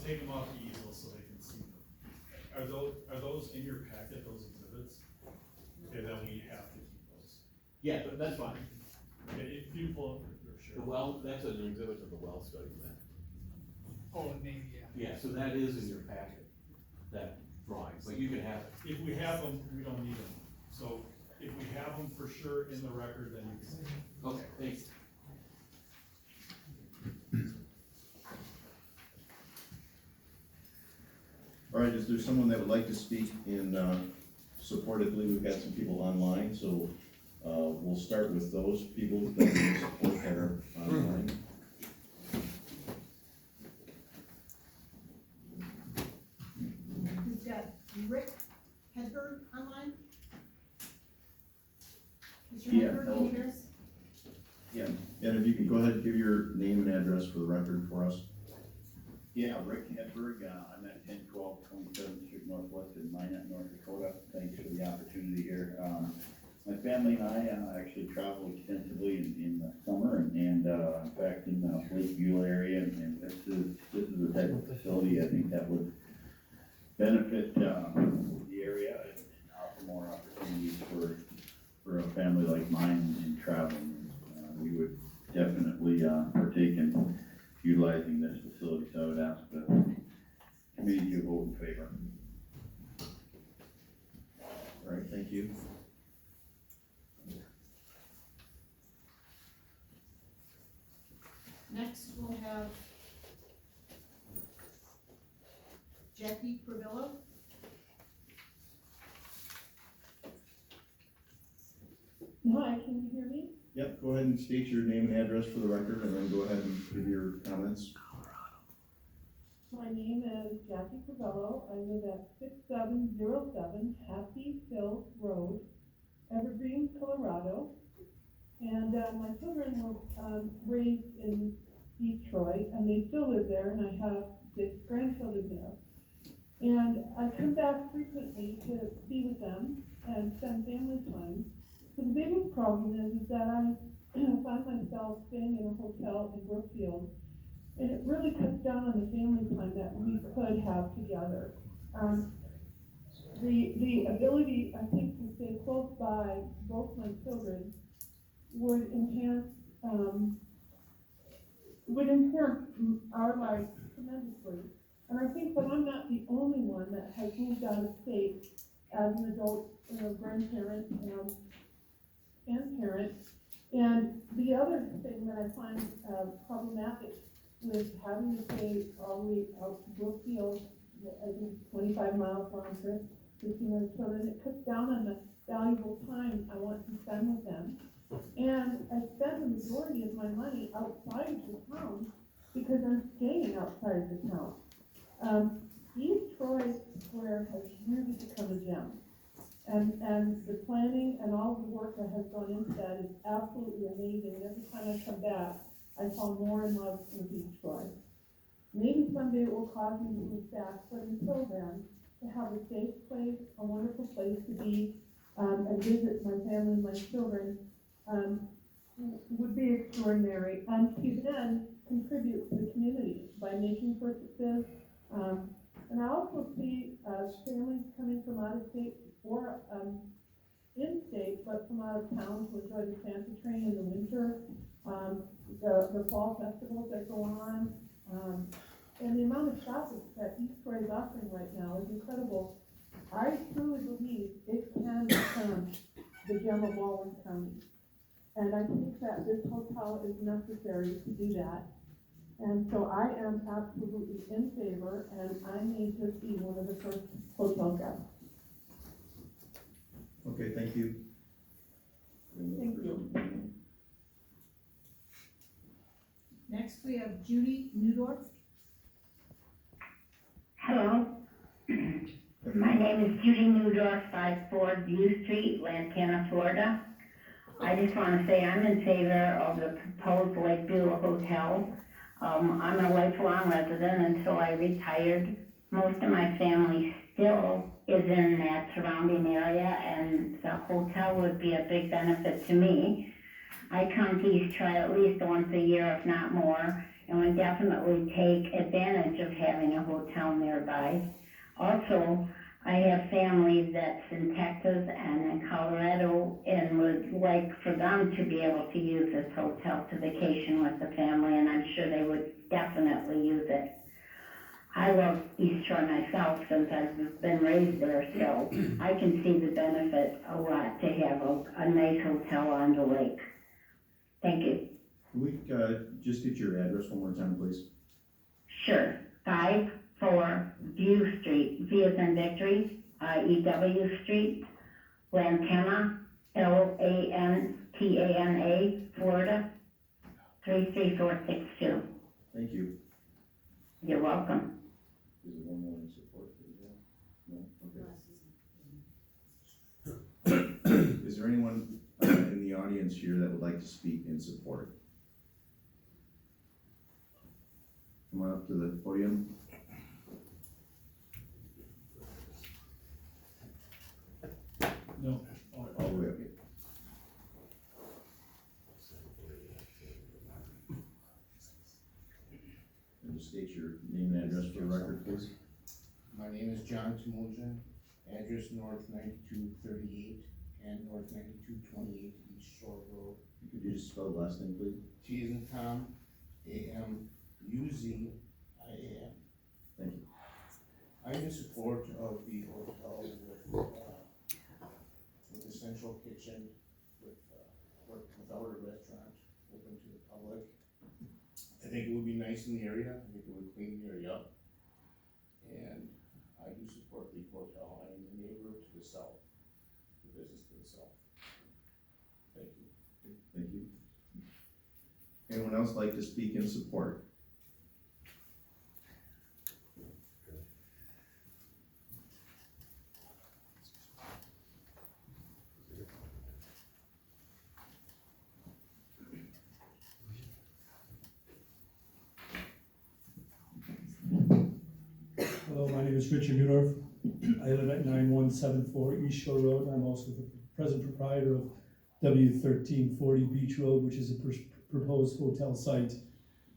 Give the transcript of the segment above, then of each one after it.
take them off the easel so they can see them. Are those in your packet, those exhibits? Okay, then we have to keep those. Yeah, that's fine. Okay, if you pull up, for The sure. well, that's an exhibit of the well study then. Oh, maybe, yeah. Yeah, so that is in your packet, that drawing, but you can have it. If we have them, we don't need them. So if we have them for sure in the record, then you can see them. Okay, thanks. All right, is there someone that would like to speak in support? I believe we've got some people online, so we'll start with those people that will support that are online. We've got Rick Hedberg online. Mr. Yeah, Hedberg, hello. can you hear us? Yeah, and if you could go ahead and give your name and address for the record for us. Yeah, Rick Hedberg, I'm at 1012 27th Street Northwest in Minot, North Dakota. Thanks for the opportunity here. My family and I actually travel extensively in the summer and in fact in the Lake Beulah area, and this is the type of facility I think that would benefit the area and offer more opportunities for a family like mine in traveling. We would definitely partake in utilizing this facility, so I would ask the committee to vote in favor. All right, thank you. Next, we'll have Jackie Beulah. Hi, can you hear me? Yep, go ahead and state your name and address for the record, and then go ahead and give your comments. My name is Jackie Beulah. I live at 6707 Happy Hill Road, Evergreen, Colorado. And my children were raised in Detroit, and they still live there, and I have 6 grandchildren there. And I come back frequently to be with them and spend family time. So the biggest problem is that I find myself staying in a hotel in Brookfield, and it really cuts down on the family time that we could have together. The ability, I think, to stay close by both my children would enhance our life tremendously. And I think that I'm not the only one that has moved out of state as an adult, grandparent and parent. And the other thing that I find problematic with having to stay all the way out to Brookfield, I think 25 miles round trip, to see my children, it cuts down on the valuable time I want to spend with them. And I spend the majority of my money outside of the town because I'm staying outside of the town. East Troy Square has really become a gem. And the planning and all the work that has gone into that is absolutely amazing. And every time I come back, I fall more in love with East Troy. Maybe someday it will cause me to move back, but until then, to have a safe place, a wonderful place to be, and visit my family and my children, would be extraordinary, and to then contribute to the community by making purchases. And I also see families coming from out of state or in state, but from out of town to enjoy the Santa train in the winter, the fall festivals that go on, and the amount of shopping that East Troy is offering right now is incredible. I truly believe it can become the gem of Walworth County. And I think that this hotel is necessary to do that. And so I am absolutely in favor, and I may just be one of the first hotel guests. Okay, thank you. Thank you. Next, we have Judy Newdorf. Hello, my name is Judy Newdorf, 54 View Street, Lantana, Florida. I just want to say I'm in favor of the proposed Lake Beulah Hotel. I'm a lifelong resident until I retired. Most of my family still is in that surrounding area, and the hotel would be a big benefit to me. I come to East Troy at least once a year, if not more, and would definitely take advantage of having a hotel nearby. Also, I have family that's in Texas and in Colorado and would like for them to be able to use this hotel to vacation with the family, and I'm sure they would definitely use it. I love East Shore myself since I've been raised there, so I can see the benefit a lot to have a nice hotel on the lake. Thank you. Can we, just get your address one more time, please? Sure. 54 View Street, V as in Victory, IEW Street, Lantana, Lantana, Florida, 33462. Thank you. You're welcome. Is there one more in support for that? No? Okay. Is there anyone in the audience here that would like to speak in support? Come on up to the podium. No. All the way up here. And just state your name and address for the record, please. My name is John Timoja, address North 9238 and North 9228 East Shore Road. Could you just spell the last name, please? T as in Tom, A-M-U-Z-I-A-M. Thank you. I'm in support of the hotel with a central kitchen, without a restaurant, open to the public. I think it would be nice in the area, I think it would clean the area up. And I do support the hotel, I am the neighbor to the south, the business to the south. Thank you. Thank you. Anyone else like to speak in support? Hello, my name is Richard Newdorf. I live at 9174 East Shore Road. I'm also the present proprietor of W1340 Beach Road, which is a proposed hotel site.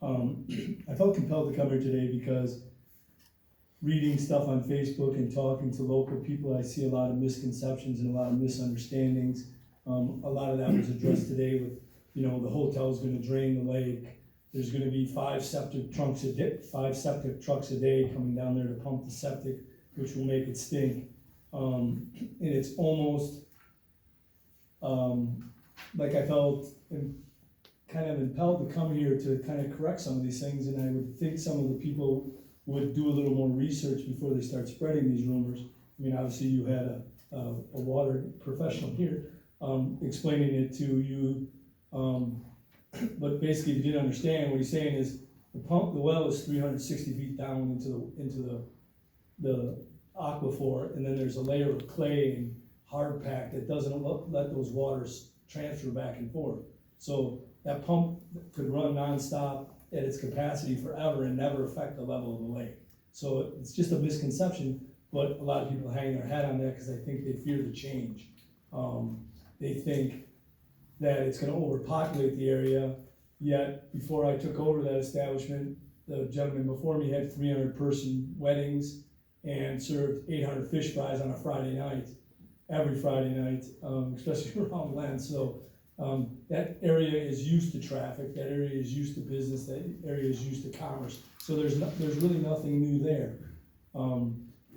I felt compelled to come here today because reading stuff on Facebook and talking to local people, I see a lot of misconceptions and a lot of misunderstandings. A lot of that was addressed today with, the hotel's gonna drain the lake. There's gonna be 5 septic trucks a day coming down there to pump the septic, which will make it stink. And it's almost, like I felt kind of impelled to come here to kind of correct some of these things, and I would think some of the people would do a little more research before they start spreading these rumors. I mean, obviously you had a water professional here, explaining it to you, but basically, if you didn't understand, what he's saying is the well is 360 feet down into the aquifer, and then there's a layer of clay and hard pack that doesn't let those waters transfer back and forth. So that pump could run nonstop at its capacity forever and never affect the level of the lake. So it's just a misconception, but a lot of people hang their hat on that because I think they fear the change. They think that it's gonna overpopulate the area, yet before I took over that establishment, the gentleman before me had 300-person weddings and served 800 fish fries on a Friday night, every Friday night, especially around Lent. So that area is used to traffic, that area is used to business, that area is used to commerce. So there's really nothing new there.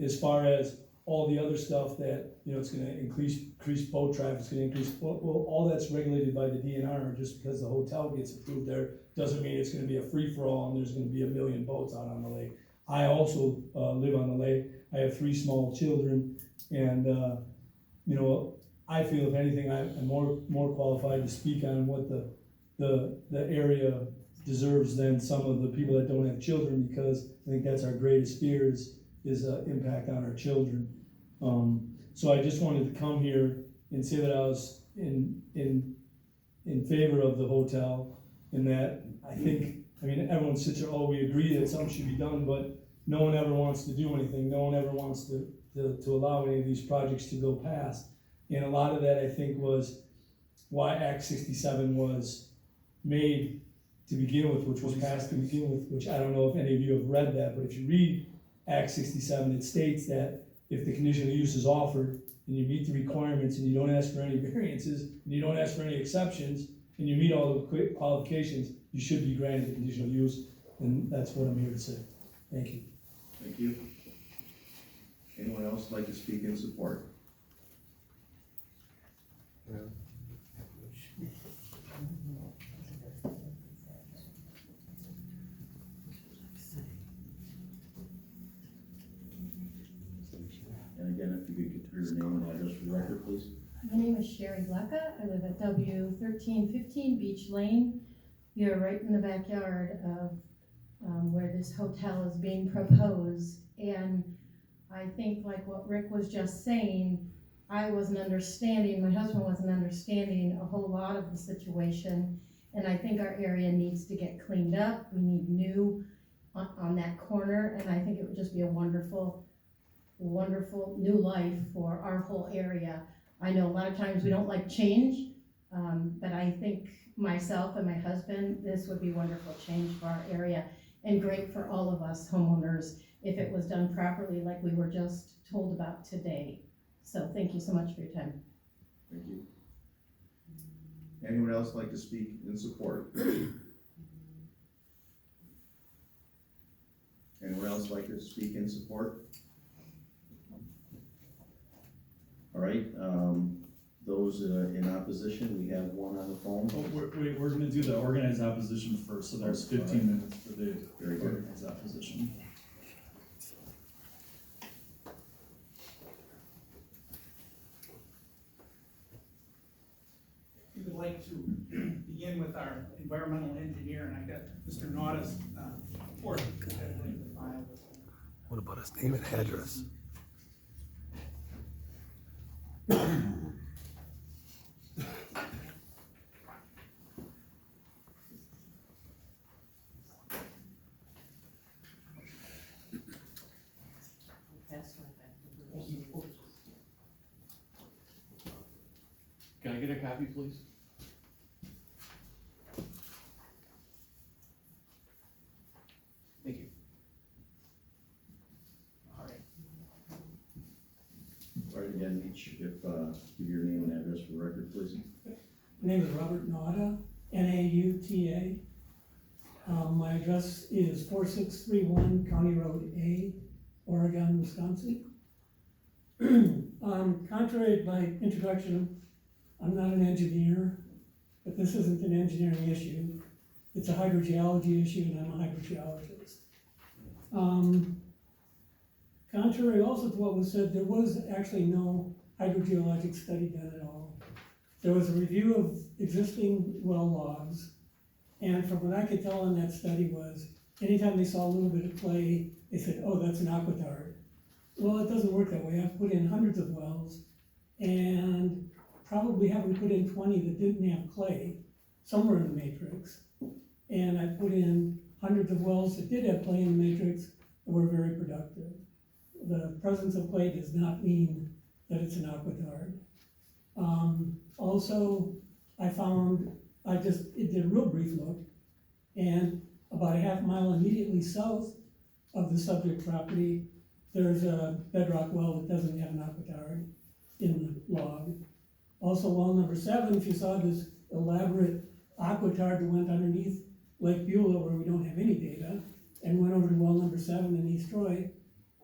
As far as all the other stuff that, it's gonna increase boat traffic, it's gonna increase, well, all that's regulated by the DNR. Just because the hotel gets approved there, doesn't mean it's gonna be a free-for-all and there's gonna be 1 million boats out on the lake. I also live on the lake. I have 3 small children, and I feel if anything, I'm more qualified to speak on what the area deserves than some of the people that don't have children, because I think that's our greatest fear is impact on our children. So I just wanted to come here and say that I was in favor of the hotel, and that everyone sits here, we agree that something should be done, but no one ever wants to do anything. No one ever wants to allow any of these projects to go past. And a lot of that, I think, was why Act 67 was made, to begin with, which was passed to begin with, which I don't know if any of you have read that, but if you read Act 67, it states that if the conditional use is offered and you meet the requirements and you don't ask for any variances, and you don't ask for any exceptions, and you meet all the qualifications, you should be granted the conditional use, and that's what I'm here to say. Thank you. Thank you. Anyone else like to speak in support? And again, if you could give your name and address for the record, please. My name is Sherry Blecka. I live at W1315 Beach Lane. You're right in the backyard of where this hotel is being proposed. And I think like what Rick was just saying, I wasn't understanding, my husband wasn't understanding a whole lot of the situation. And I think our area needs to get cleaned up. We need new on that corner. And I think it would just be a wonderful, wonderful new life for our whole area. I know a lot of times we don't like change, but I think myself and my husband, this would be wonderful change for our area and great for all of us homeowners if it was done properly like we were just told about today. So thank you so much for your time. Thank you. Anyone else like to speak in support? Anyone else like to speak in support? All right, those in opposition, we have one on the phone. Oh, we're gonna do the organized opposition first, so there's 15 minutes for the Very good. organized opposition. We would like to begin with our environmental engineer, and I got Mr. Nautis, report. What about his name and address? Can I get a copy, please? Thank you. All right. All right, again, each, give your name and address for the record, please. My name is Robert Nauta, Nauta. My address is 4631 County Road A, Oregon, Wisconsin. Contrary to my introduction, I'm not an engineer, but this isn't an engineering issue. It's a hydrogeology issue, and I'm a hydrogeologist. Contrary also to what was said, there was actually no hydrogeologic study done at all. There was a review of existing well logs, and from what I could tell in that study was, anytime they saw a little bit of clay, they said, oh, that's an aquitard. Well, it doesn't work that way. I've put in hundreds of wells, and probably haven't put in 20 that didn't have clay, somewhere in the matrix. And I put in hundreds of wells that did have clay in the matrix that were very productive. The presence of clay does not mean that it's an aquitard. Also, I just did a real brief look, and about a half mile immediately south of the subject property, there's a bedrock well that doesn't have an aquitard in the log. Also, well number 7, if you saw this elaborate aquitard that went underneath Lake Beulah where we don't have any data, and went over to well number 7 in East Troy,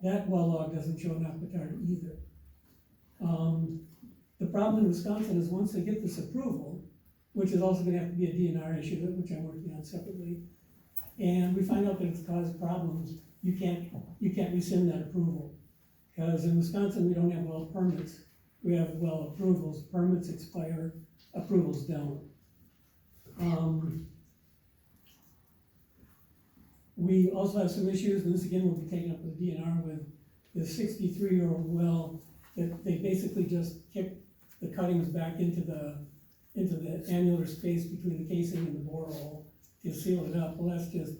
that well log doesn't show an aquitard either. The problem in Wisconsin is once they get this approval, which is also gonna have to be a DNR issue, which I'm working on separately, and we find out that it's caused problems, you can't rescind that approval. Because in Wisconsin, we don't have well permits, we have well approvals. Permits expire, approvals don't. We also have some issues, and this again will be taken up with DNR, with the 63-year-old well that they basically just kicked the cuttings back into the annular space between the casing and the borehole to seal it up. Well, that's just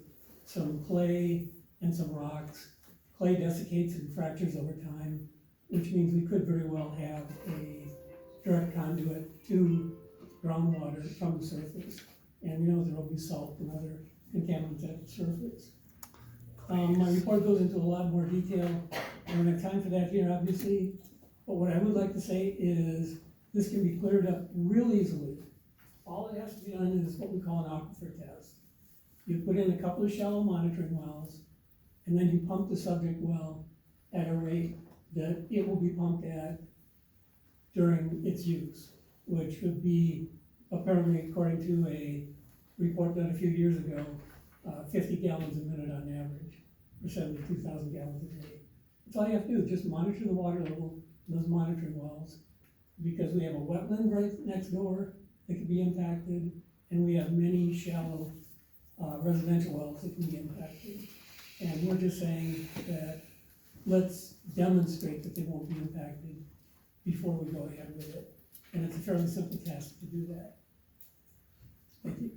some clay and some rocks. Clay desiccates and fractures over time, which means we could very well have a direct conduit to groundwater from the surface. and we know there will be salt and other contaminants at the surface. My report goes into a lot more detail. I don't have time for that here, obviously, but what I would like to say is this can be cleared up real easily. All that has to be done is what we call an aquifer test. You put in a couple of shallow monitoring wells, and then you pump the subject well at a rate that it will be pumped at during its use, which would be apparently, according to a report done a few years ago, 50 gallons a minute on average, or 72,000 gallons a day. That's all you have to do, just monitor the water level in those monitoring wells, because we have a wetland right next door that could be impacted, and we have many shallow residential wells that can be impacted. And we're just saying that let's demonstrate that they won't be impacted before we go ahead with it. And it's a fairly simple task to do that. Thank you.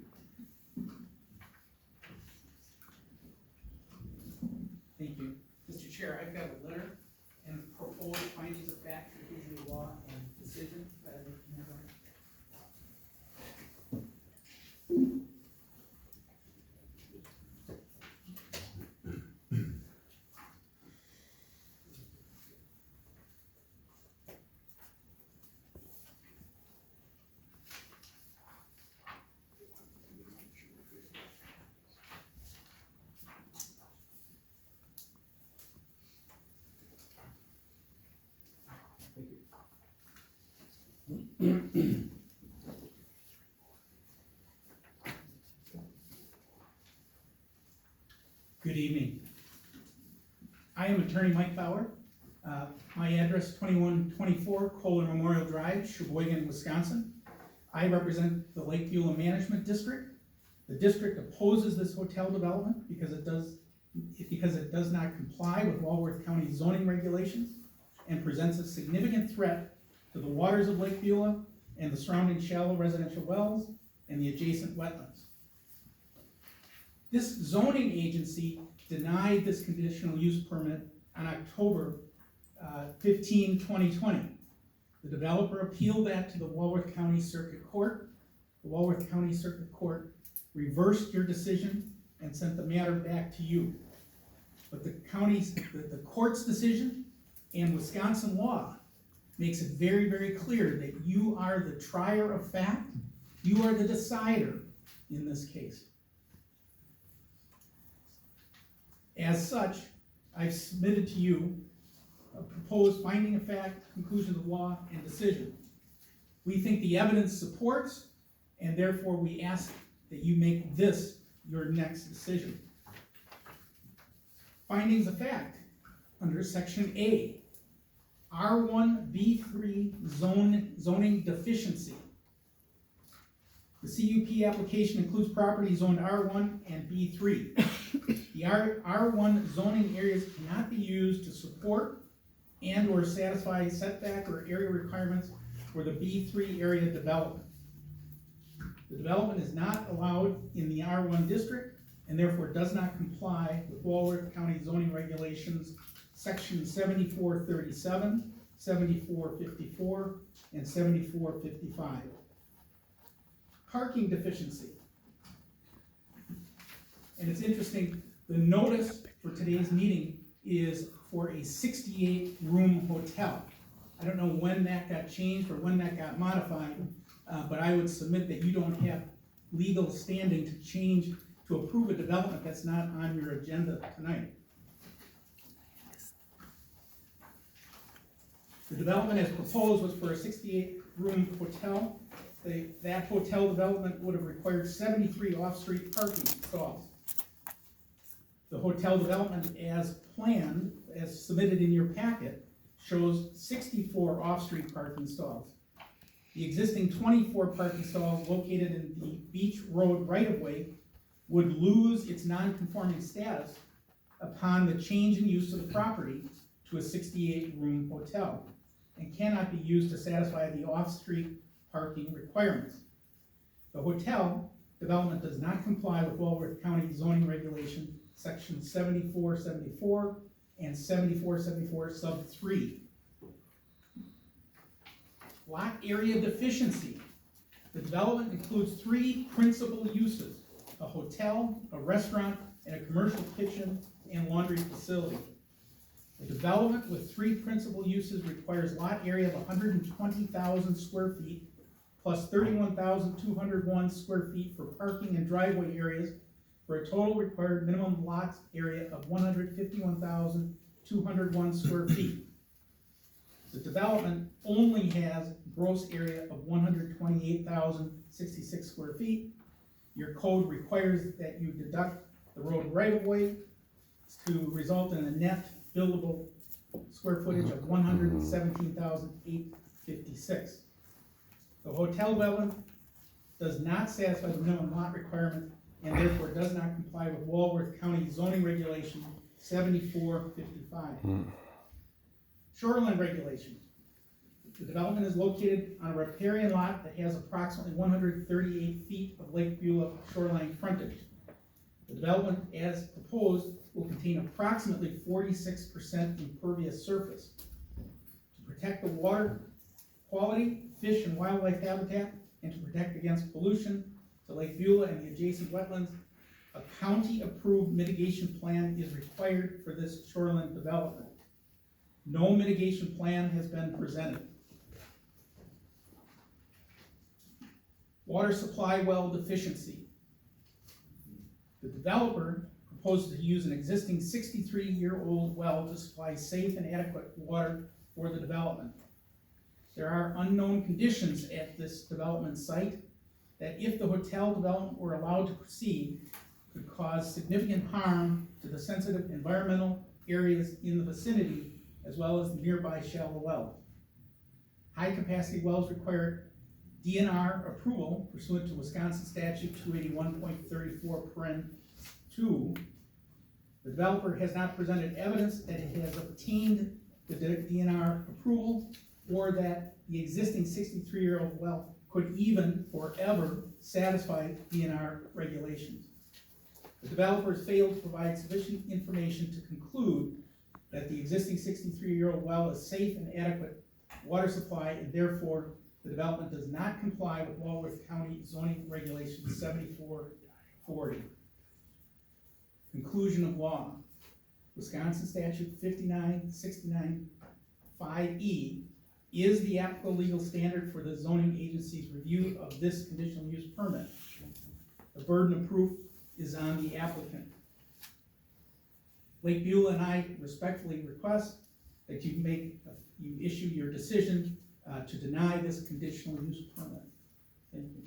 Thank you. Mr. Chair, I've got a letter and proposed findings of fact, conclusion of law, and decision that I'd like to have on. Good evening. I am attorney Mike Bauer. My address 2124 Kohler Memorial Drive, Sheboygan, Wisconsin. I represent the Lake Beulah Management District. The district opposes this hotel development because it does not comply with Walworth County zoning regulations and presents a significant threat to the waters of Lake Beulah and the surrounding shallow residential wells and the adjacent wetlands. This zoning agency denied this conditional use permit on October 15, 2020. The developer appealed that to the Walworth County Circuit Court. The Walworth County Circuit Court reversed your decision and sent the matter back to you. But the court's decision and Wisconsin law makes it very, very clear that you are the trier of fact, you are the decider in this case. As such, I've submitted to you a proposed finding of fact, conclusion of law, and decision. We think the evidence supports, and therefore we ask that you make this your next decision. Findings of fact, under section A, R1B3 zoning deficiency. The CUP application includes property zoned R1 and B3. The R1 zoning areas cannot be used to support and or satisfy setback or area requirements for the B3 area development. The development is not allowed in the R1 district and therefore does not comply with Walworth County zoning regulations, section 7437, 7454, and 7455. Parking deficiency. And it's interesting, the notice for today's meeting is for a 68-room hotel. I don't know when that got changed or when that got modified, but I would submit that you don't have legal standing to approve a development that's not on your agenda tonight. The development as proposed was for a 68-room hotel. That hotel development would have required 73 off-street parking stalls. The hotel development as planned, as submitted in your packet, shows 64 off-street parking stalls. The existing 24 parking stalls located in the Beach Road right-of-way would lose its non-conforming status upon the change in use of the property to a 68-room hotel and cannot be used to satisfy the off-street parking requirements. The hotel development does not comply with Walworth County zoning regulation, section 7474 and 7474 sub 3. Lot area deficiency. The development includes 3 principal uses: a hotel, a restaurant, and a commercial kitchen and laundry facility. The development with 3 principal uses requires lot area of 120,000 square feet, plus 31,201 square feet for parking and driveway areas, for a total required minimum lot area of 151,201 square feet. The development only has gross area of 128,066 square feet. Your code requires that you deduct the road right-of-way to result in a net buildable square footage of 117,856. The hotel development does not satisfy the minimum lot requirement and therefore does not comply with Walworth County zoning regulation 7455. Shoreline regulations. The development is located on a riparian lot that has approximately 138 feet of Lake Beulah shoreline frontage. The development as proposed will contain approximately 46% impervious surface. To protect the water quality, fish and wildlife habitat, and to protect against pollution to Lake Beulah and the adjacent wetlands, a county-approved mitigation plan is required for this shoreline development. No mitigation plan has been presented. Water supply well deficiency. The developer proposes to use an existing 63-year-old well to supply safe and adequate water for the development. There are unknown conditions at this development site that, if the hotel development were allowed to proceed, could cause significant harm to the sensitive environmental areas in the vicinity, as well as the nearby shallow wells. High-capacity wells require DNR approval pursuant to Wisconsin Statute 281.34(2). The developer has not presented evidence that it has obtained the DNR approval, or that the existing 63-year-old well could even or ever satisfy DNR regulations. The developers failed to provide sufficient information to conclude that the existing 63-year-old well is safe and adequate water supply, and therefore the development does not comply with Walworth County zoning regulations 7440. Conclusion of law. Wisconsin statute 5969(5)(e) is the applicable legal standard for the zoning agency's review of this conditional use permit. The burden of proof is on the applicant. Lake Beulah and I respectfully request that you issue your decision to deny this conditional use permit. Thank you.